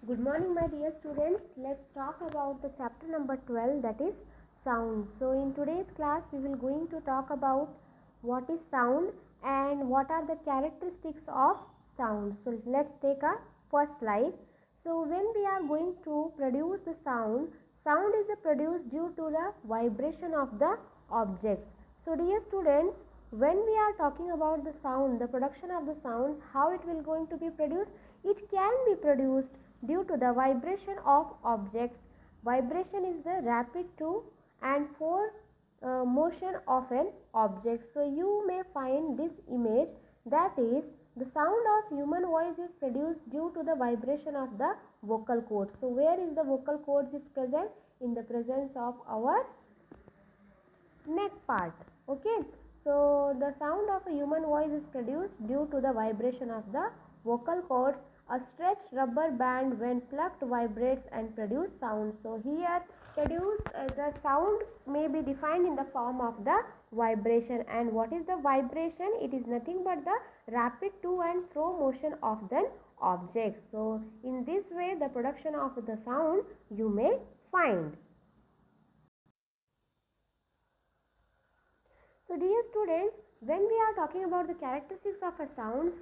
Good morning, my dear students. Let's talk about the chapter number 12, that is sound. So in today's class we will going to talk about what is sound and what are the characteristics of sound. So let's take a first slide. So when we are going to produce the sound is produced due to the vibration of the objects. So dear students, when we are talking about the sound, the production of the sounds, how it will going to be produced? It can be produced due to the vibration of objects. Vibration is the rapid to and for motion of an object. So you may find this image, that is the sound of human voice is produced due to the vibration of the vocal cords. So where is the vocal cords is present? In the presence of our neck part. Okay, so the sound of a human voice is produced due to the vibration of the vocal cords. A stretched rubber band when plucked vibrates and produce sound. So here the sound may be defined in the form of the vibration. And what is the vibration? It is nothing but the rapid to and fro motion of the object. So in this way the production of the sound you may find. So dear students, when we are talking about the characteristics of a sound's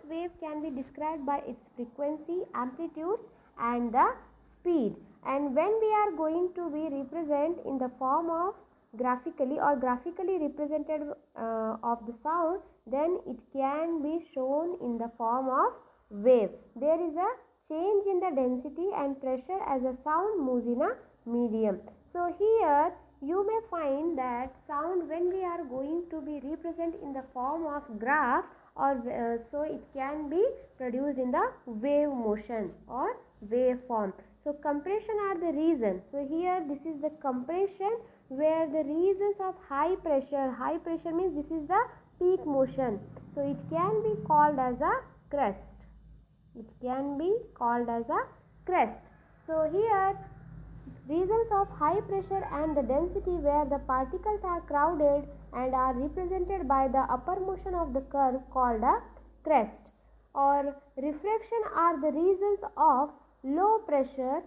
wave can be described by its frequency, amplitude and the speed. And when we are going to be represent in the form of graphically represented of the sound, then it can be shown in the form of wave. There is a change in the density and pressure as a sound moves in a medium. So here you may find that sound, when we are going to be represent in the form of graph or so it can be produced in the wave motion or wave form. So compression are the reason. So here this is the compression, where the reasons of high pressure means this is the peak motion. So it can be called as a crest. It can be called as a crest. So here reasons of high pressure and the density, where the particles are crowded and are represented by the upper motion of the curve called a crest. Or refraction are the reasons of low pressure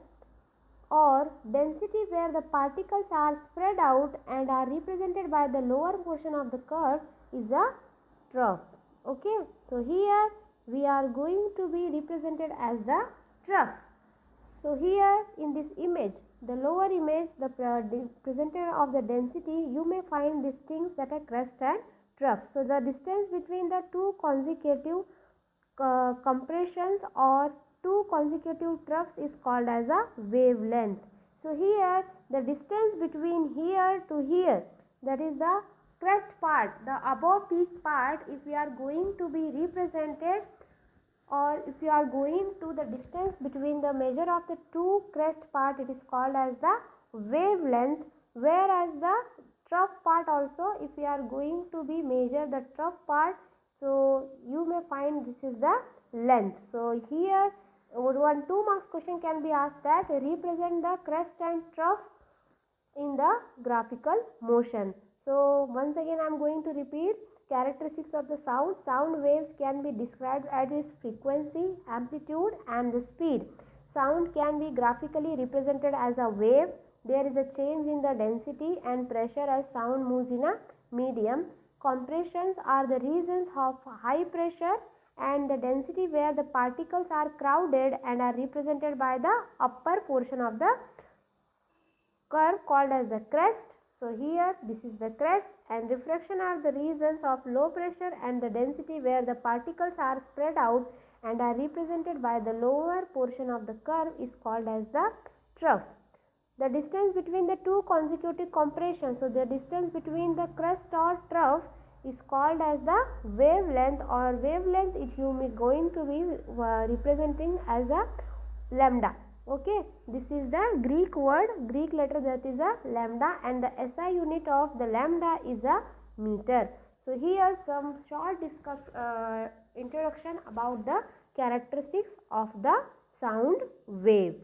or density, where the particles are spread out and are represented by the lower portion of the curve is a trough. Okay, so here we are going to be represented as the trough. So here in this image, the lower image, the presenter of the density, you may find these things that are crest and trough. So the distance between the two consecutive compressions or two consecutive troughs is called as a wavelength. So here the distance between here to here, that is the crest part, the above peak part, if we are going to be represented, or if you are going to the distance between the measure of the two crest part, it is called as the wavelength. Whereas the trough part also, if you are going to be measure the trough part, so you may find this is the length. So here 2 marks question can be asked, that represent the crest and trough in the graphical motion. So once again I am going to repeat characteristics of the sound. Sound waves can be described as its frequency, amplitude and the speed. Sound can be graphically represented as a wave. There is a change in the density and pressure as sound moves in a medium. Compressions are the reasons of high pressure and the density, where the particles are crowded and are represented by the upper portion of the curve called as the crest. So here this is the crest. And refraction are the reasons of low pressure and the density, where the particles are spread out and are represented by the lower portion of the curve is called as the trough. The distance between the two consecutive compressions, so the distance between the crest or trough is called as the wavelength, or wavelength it you may going to be representing as a lambda. Okay, this is the Greek word, Greek letter, that is a lambda, and the SI unit of the lambda is a meter. So here some short introduction about the characteristics of the sound wave.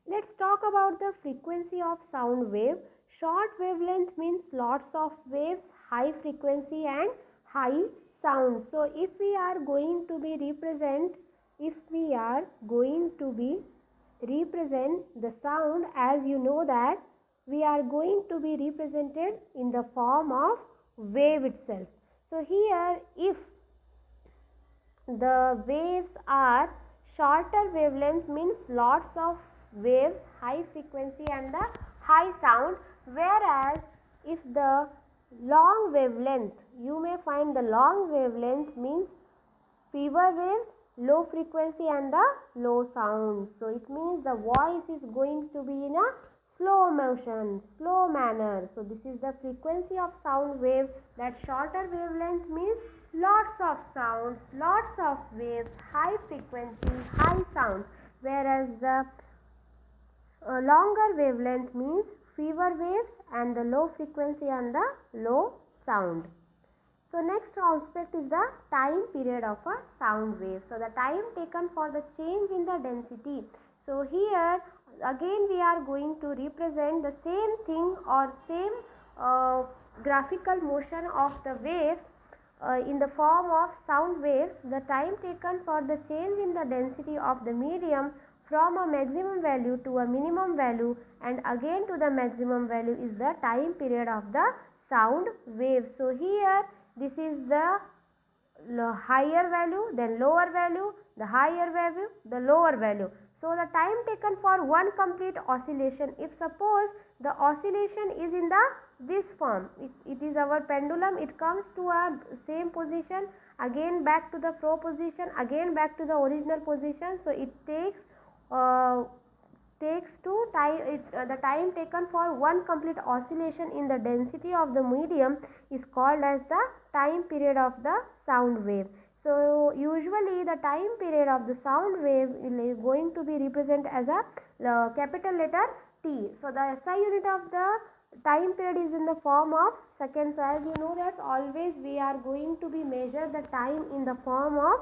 Let's talk about the frequency of sound wave. Short wavelength means lots of waves, high frequency and high sound. So if we are going to be represent if we are going to be represent the sound, as you know that we are going to be represented in the form of wave itself. So here if the waves are shorter wavelength means lots of waves, high frequency and the high sound, whereas if the long wavelength, you may find the long wavelength means fewer waves, low frequency and the low sound. So it means the voice is going to be in a slow motion, slow manner. So this is the frequency of sound wave. That shorter wavelength means lots of sounds, lots of waves, high frequency, high sounds, whereas the longer wavelength means fewer waves and the low frequency and the low sound. So next aspect is the time period of a sound wave. So the time taken for the change in the density. So here again we are going to represent the same thing or same graphical motion of the waves in the form of sound waves. The time taken for the change in the density of the medium from a maximum value to a minimum value and again to the maximum value is the time period of the sound wave. So here this is the higher value, then lower value, the higher value, the lower value. So the time taken for one complete oscillation, if suppose the oscillation is in the this form, it is our pendulum, it comes to a same position, again back to the flow position, again back to the original position. So it takes the time taken for one complete oscillation in the density of the medium is called as the time period of the sound wave. So usually the time period of the sound wave is going to be represented as a capital letter T. So the SI unit of the time period is in the form of seconds. So as you know that always we are going to be measure the time in the form of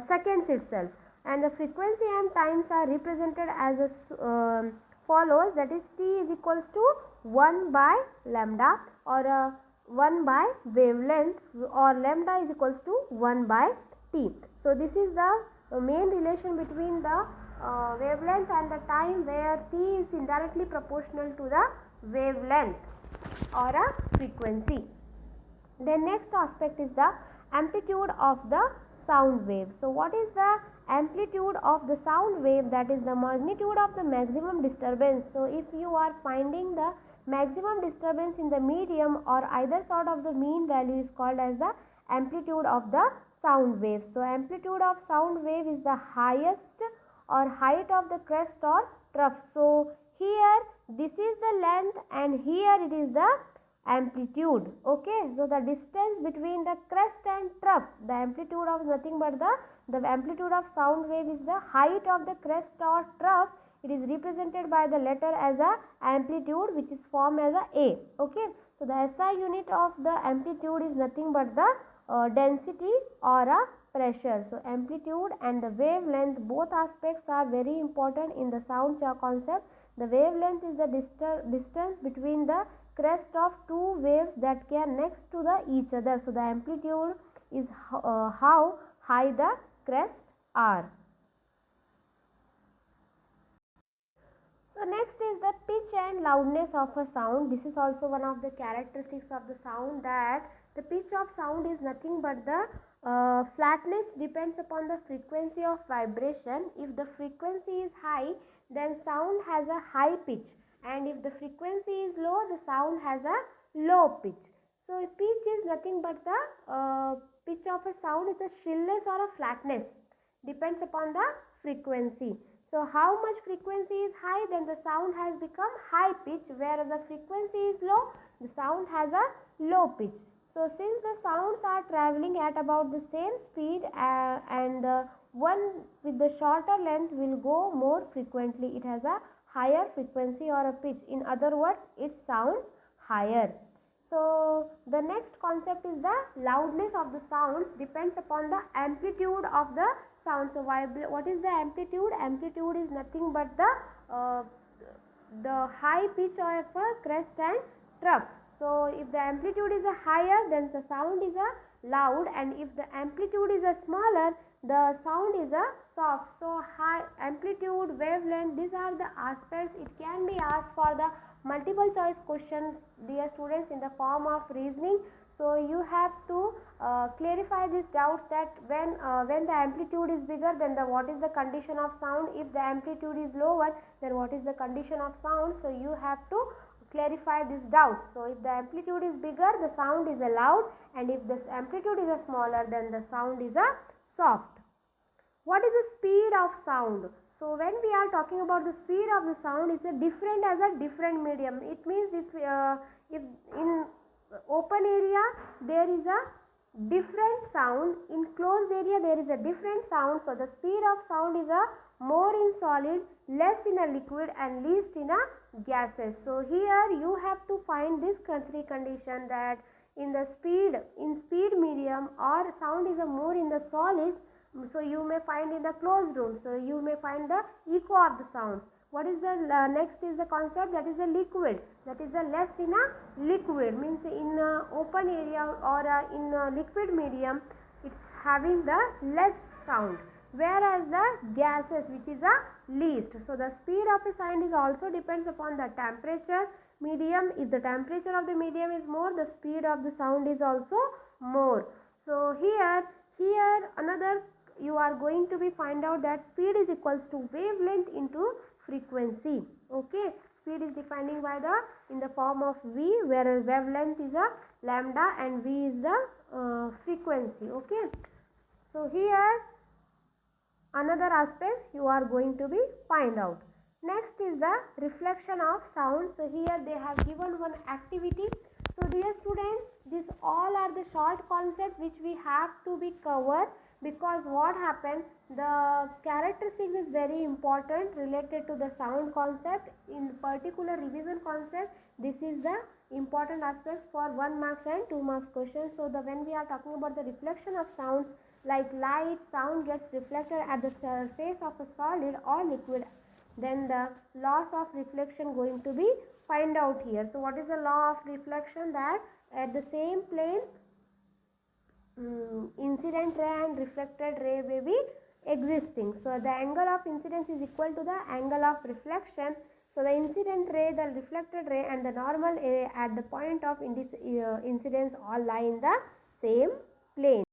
seconds itself, and the frequency and times are represented as follows, that is T is equals to 1 by lambda or 1 by wavelength, or lambda is equals to 1 by T. So this is the main relation between the wavelength and the time, where T is indirectly proportional to the wavelength or a frequency. The next aspect is the amplitude of the sound wave. So what is the amplitude of the sound wave? That is the magnitude of the maximum disturbance. So if you are finding the maximum disturbance in the medium or either sort of the mean value is called as the amplitude of the sound wave. So amplitude of sound wave is the highest or height of the crest or trough. So here this is the length and here it is the amplitude. Okay, so the distance between the crest and trough, the amplitude of nothing but the amplitude of sound wave is the height of the crest or trough. It is represented by the letter as a amplitude, which is formed as a. Okay, so the SI unit of the amplitude is nothing but the density or a pressure. So amplitude and the wavelength, both aspects are very important in the sound concept. The wavelength is the distance between the crest of two waves that are next to each other. So the amplitude is how high the crests are. So next is the pitch and loudness of a sound. This is also one of the characteristics of the sound, that the pitch of sound is nothing but the flatness depends upon the frequency of vibration. If the frequency is high, then sound has a high pitch, and if the frequency is low, the sound has a low pitch. So pitch is nothing but the pitch of a sound is a shrillness or a flatness, depends upon the frequency. So how much frequency is high, then the sound has become high pitch, whereas the frequency is low, the sound has a low pitch. So since the sounds are traveling at about the same speed and one with the shorter length will go more frequently, it has a higher frequency or a pitch. In other words, it sounds higher. So the next concept is the loudness of the sounds depends upon the amplitude of the sound. So what is the amplitude? Amplitude is nothing but the high pitch of a crest and trough. So if the amplitude is a higher, then the sound is a loud, and if the amplitude is a smaller, the sound is a soft. So high amplitude, wavelength, these are the aspects. It can be asked for the multiple choice questions, dear students, in the form of reasoning. So you have to clarify these doubts that when the amplitude is bigger, then what is the condition of sound. If the amplitude is lower, then what is the condition of sound. So you have to clarify these doubts. So if the amplitude is bigger, the sound is a loud, and if this amplitude is a smaller, then the sound is a soft. What is the speed of sound? So when we are talking about the speed of the sound, it's a different as a different medium. It means if in open area there is a different sound, in closed area there is a different sound. So the speed of sound is a more in solid, less in a liquid, and least in a gases. So here you have to find this three condition, that in speed medium or sound is a more in the solids. So you may find in the closed room, so you may find the echo of the sounds. What is the next is the concept, that is a liquid, that is the less in a liquid, means in a open area or in a liquid medium, it's having the less sound, whereas the gases, which is a least. So the speed of a sound is also depends upon the temperature medium. If the temperature of the medium is more, the speed of the sound is also more. So here another, you are going to be find out that speed is equals to wavelength into frequency. Okay, speed is defining by the in the form of v, whereas wavelength is a lambda and v is the frequency. Okay, so here another aspect you are going to be find out. Next is the reflection of sound. So here they have given one activity. So dear students, these all are the short concepts which we have to be covered, because what happened, the characteristics is very important related to the sound concept. In particular revision concept, this is the important aspect for 1 marks and 2 marks questions. So the when we are talking about the reflection of sounds, like light, sound gets reflected at the surface of a solid or liquid, then the loss of reflection going to be find out here. So what is the law of reflection? That at the same plane, incident ray and reflected ray may be existing. So the angle of incidence is equal to the angle of reflection. So the incident ray, the reflected ray, and the normal ray at the point of incidence all lie in the same plane.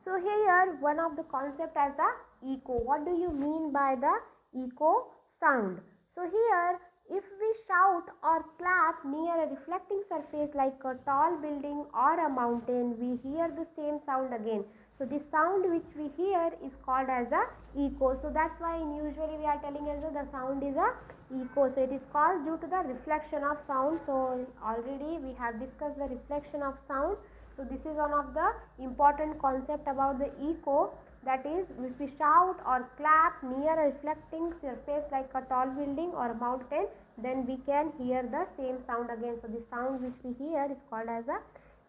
So here one of the concept as the echo. What do you mean by the echo sound? So here, if we shout or clap near a reflecting surface like a tall building or a mountain, we hear the same sound again. So this sound which we hear is called as a echo. So that's why usually we are telling as the sound is a echo. So it is caused due to the reflection of sound. So already we have discussed the reflection of sound. So this is one of the important concept about the echo, that is, if we shout or clap near a reflecting surface like a tall building or a mountain, then we can hear the same sound again. So the sound which we hear is called as a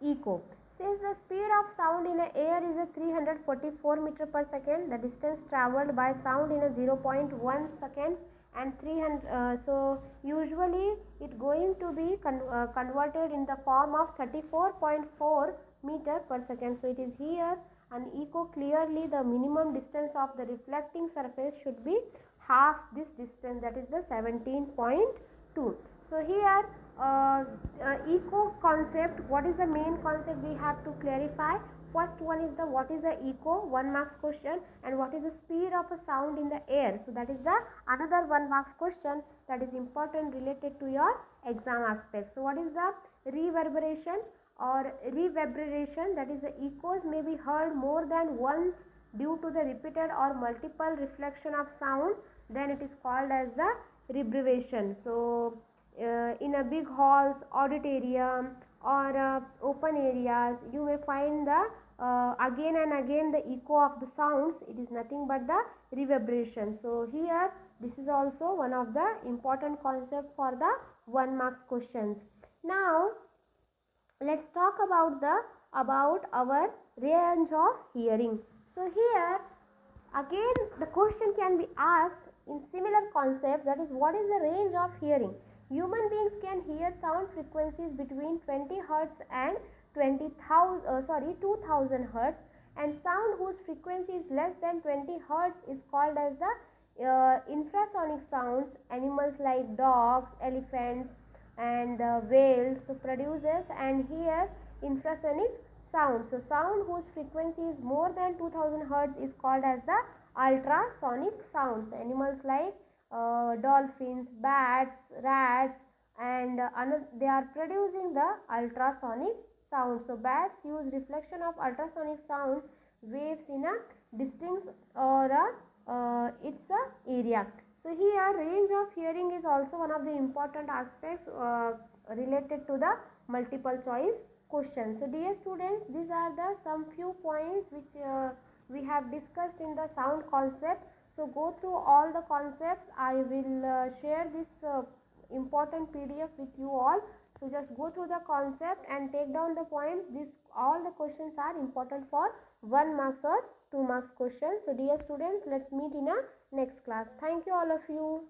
echo. Since the speed of sound in the air is a 344 meter per second, the distance travelled by sound in a 0.1 second and 300, so usually it going to be converted in the form of 34.4 meter per second. So it is here an echo. Clearly the minimum distance of the reflecting surface should be half this distance, that is the 17.2. So here echo concept, what is the main concept we have to clarify. First one is the what is the echo, 1 marks question, and what is the speed of a sound in the air. So that is the another 1 marks question that is important related to your exam aspect. So what is the reverberation or reverberation? That is the echoes may be heard more than once due to the repeated or multiple reflection of sound, then it is called as the reverberation. So in a big halls, auditorium, or open areas, you may find the again and again the echo of the sounds. It is nothing but the reverberation. So here this is also one of the important concept for the 1 marks questions. Now let's talk about our range of hearing. So here again the question can be asked in similar concept, that is, what is the range of hearing? Human beings can hear sound frequencies between 20 Hz and 20,000 2000 Hz, and sound whose frequency is less than 20 hertz is called as the infrasonic sounds. Animals like dogs, elephants and whales produces and hear infrasonic sound. So sound whose frequency is more than 2000 hertz is called as the ultrasonic sounds. Animals like dolphins, bats, rats and they are producing the ultrasonic sound. So bats use reflection of ultrasonic sounds waves in a distance or its area. So here range of hearing is also one of the important aspects related to the multiple choice question. So dear students, these are the some few points which we have discussed in the sound concept. So go through all the concepts. I will share this important PDF with you all. So just go through the concept and take down the points. This all the questions are important for 1 marks or 2 marks questions. So dear students, let's meet in a next class. Thank you all of you.